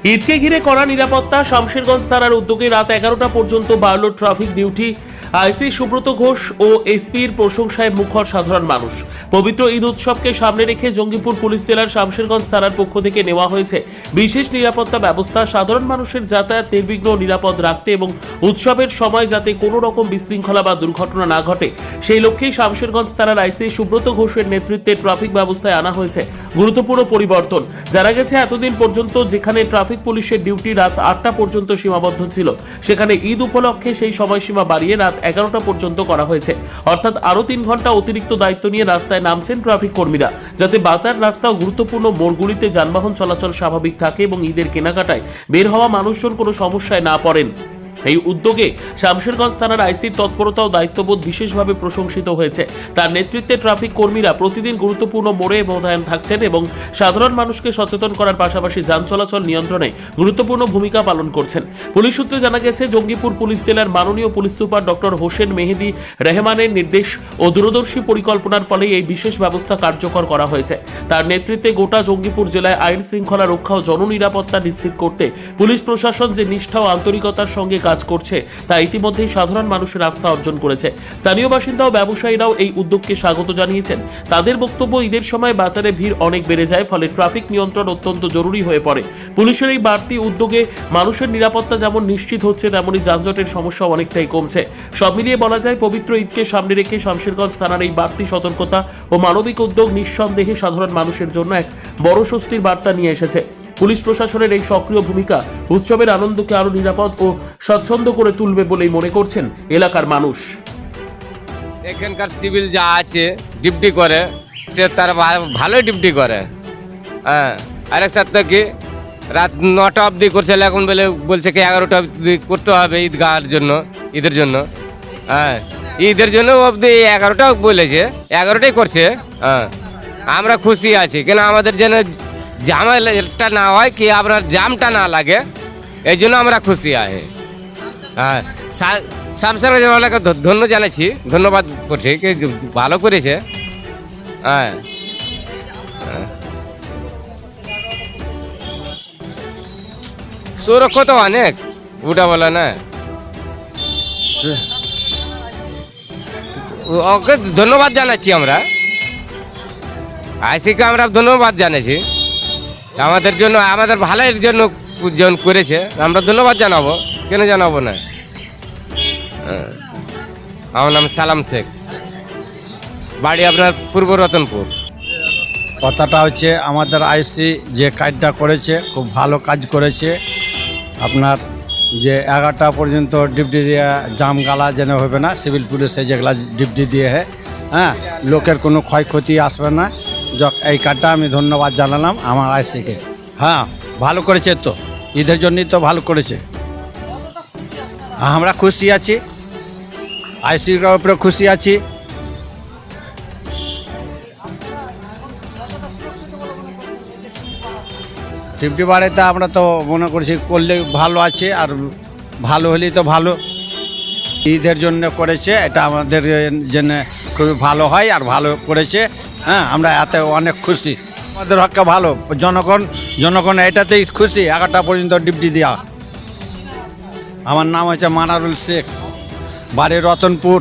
ঈদকে ঘিরে কড়া নিরাপত্তা। শামশেরগঞ্জ থানার উদ্যোগে রাত 11টা পর্যন্ত বাড়ল ট্রাফিক ডিউটি। আইসি সুব্রত ঘোষ ও এসপির প্রশংসায় মুখর সাধারণ মানুষ। পবিত্র ঈদ উৎসবকে সামনে রেখে জঙ্গিপুর পুলিশ জেলার শামশেরগঞ্জ থানার পক্ষ থেকে নেওয়া হয়েছে বিশেষ নিরাপত্তা ব্যবস্থা। সাধারণ মানুষের যাতায়াত নির্বিঘ্ন নিরাপদ রাখতে এবং উৎসবের সময় যাতে কোনো রকম বিশৃঙ্খলা বা দুর্ঘটনা না ঘটে সেই লক্ষ্যেই শামশেরগঞ্জ থানার আইসি সুব্রত ঘোষের নেতৃত্বে ট্রাফিক ব্যবস্থায় আনা হয়েছে গুরুত্বপূর্ণ পরিবর্তন। জানা গেছে এতদিন পর্যন্ত যেখানে ট্রাফিক পুলিশের ডিউটি রাত 8টা পর্যন্ত সীমাবদ্ধ ছিল, সেখানে ঈদ উপলক্ষে সেই সময়সীমা বাড়িয়ে রাত 11টা পর্যন্ত করা হয়েছে। অর্থাৎ আরো 3 ঘন্টা অতিরিক্ত দায়িত্ব নিয়ে রাস্তায় নামছেন ট্রাফিক কর্মীরা, যাতে বাজার রাস্তা ও গুরুত্বপূর্ণ মোড়গুলিতে যানবাহন চলাচল স্বাভাবিক থাকে এবং ঈদের কেনাকাটায় বের হওয়া মানুষজন কোনো সমস্যায় না পড়েন। এই উদ্যোগে শামশেরগঞ্জ থানার আইসির তৎপরতা ও দায়িত্ববোধ বিশেষভাবে প্রশংসিত হয়েছে। তার নেতৃত্বে ট্রাফিক কর্মীরা প্রতিদিন গুরুত্বপূর্ণ মোড়ে মোতায়েন থাকছেন এবং সাধারণ মানুষকে সচেতন করার পাশাপাশি যান চলাচল নিয়ন্ত্রণে গুরুত্বপূর্ণ ভূমিকা পালন করছেন। পুলিশ সূত্রে জানা গেছে, জঙ্গিপুর পুলিশ জেলার মাননীয় পুলিশ সুপার ডক্টর হোসেন মেহেদি রেহমানের নির্দেশ ও দূরদর্শী পরিকল্পনার ফলে এই বিশেষ ব্যবস্থা কার্যকর করা হয়েছে। তার নেতৃত্বে গোটা জঙ্গিপুর জেলায় আইন শৃঙ্খলা রক্ষা ও জননিরাপত্তা নিশ্চিত করতে পুলিশ প্রশাসন যে নিষ্ঠা ও আন্তরিকতার সঙ্গে কাজ করছে তা ইতিমধ্যেই সাধারণ মানুষের আস্থা অর্জন করেছে। স্থানীয় বাসিন্দা ও ব্যবসায়ীরাও এই উদ্যোগকে স্বাগত জানিয়েছেন। তাদের বক্তব্য, ঈদের সময় বাজারে ভিড় অনেক বেড়ে যায়, ফলে ট্রাফিক নিয়ন্ত্রণ অত্যন্ত জরুরি হয়ে পড়ে। পুলিশের এই বাড়তি উদ্যোগে মানুষের নিরাপত্তা যেমন নিশ্চিত হচ্ছে, তেমনি যানজটের সমস্যা অনেকটাই কমছে। সব মিলিয়ে বলা যায়, পবিত্র ঈদকে সামনে রেখে শামশেরগঞ্জ থানার এই বাড়তি সতর্কতা ও মানবিক উদ্যোগ নিঃসন্দেহে সাধারণ মানুষের জন্য এক বড় স্বস্তির বার্তা নিয়ে এসেছে। পুলিশ প্রশাসনের এই সক্রিয় ভূমিকা উৎসবের আনন্দকে আরো নিরাপদ ও স্বচ্ছন্দ করে তুলবে বলেই মনে করছেন এলাকার মানুষ। এখানকার সিভিল যা আছে ডিউটি করে, সে তার ভালোই ডিউটি করে। হ্যাঁ, আরেক সাথে কি রাত 9টা অবধি করছে, এখন বলছে কি 11টা অবধি করতে হবে ঈদগাহের জন্য, ঈদের জন্য। হ্যাঁ, ঈদের জন্য অবধি 11টা বলেছে, 11টাই করছে। হ্যাঁ, আমরা খুশি আছি, কেন আমাদের যেন জামাটা না হয়, কি আপনার জামটা না লাগে, এই জন্য আমরা খুশি আছি। হ্যাঁ, শামশেরগঞ্জওয়ালাকে ধন্যবাদ করছি, কি ভালো করেছে। হ্যাঁ, সুরক্ষা তো অনেক, ওটা বলে না। ওকে ধন্যবাদ জানাচ্ছি, আমরা আইসিকে আমরা ধন্যবাদ জানাচ্ছি, আমাদের জন্য, আমাদের ভালোর জন্য করেছে, আমরা ধন্যবাদ জানাবো, কেন জানাবো না। আমার নাম সালাম শেখ, বাড়ি আপনার পূর্ব রতনপুর। কথাটা হচ্ছে, আমাদের আইসি যে কাজটা করেছে খুব ভালো কাজ করেছে। আপনার যে 11টা পর্যন্ত ডিউটি দিয়ে জাম গালা যেন হবে না, সিভিল পুলিশে যেগুলা ডিউটি দিয়ে হ্যাঁ, লোকের কোনো ক্ষয়ক্ষতি আসবে না। এই কাজটা আমি ধন্যবাদ জানালাম আমার আইসিকে। হ্যাঁ, ভালো করেছে, তো ঈদের জন্যই তো ভালো করেছে। আমরা খুশি আছি, আইসির উপরে খুশি আছি। ডিউটি বাড়িতে আমরা তো মনে করছি করলে ভালো আছে, আর ভালো হলেই তো ভালো। ঈদের জন্য করেছে, এটা আমাদের জন্য খুবই ভালো হয়, আর ভালো করেছে। হ্যাঁ, আমরা এতে অনেক খুশি, আমাদের হককে ভালো। জনগণ এটাতেই খুশি, 11টা পর্যন্ত ডিউটি দেওয়া। আমার নাম হচ্ছে মানারুল শেখ, বাড়ি রতনপুর।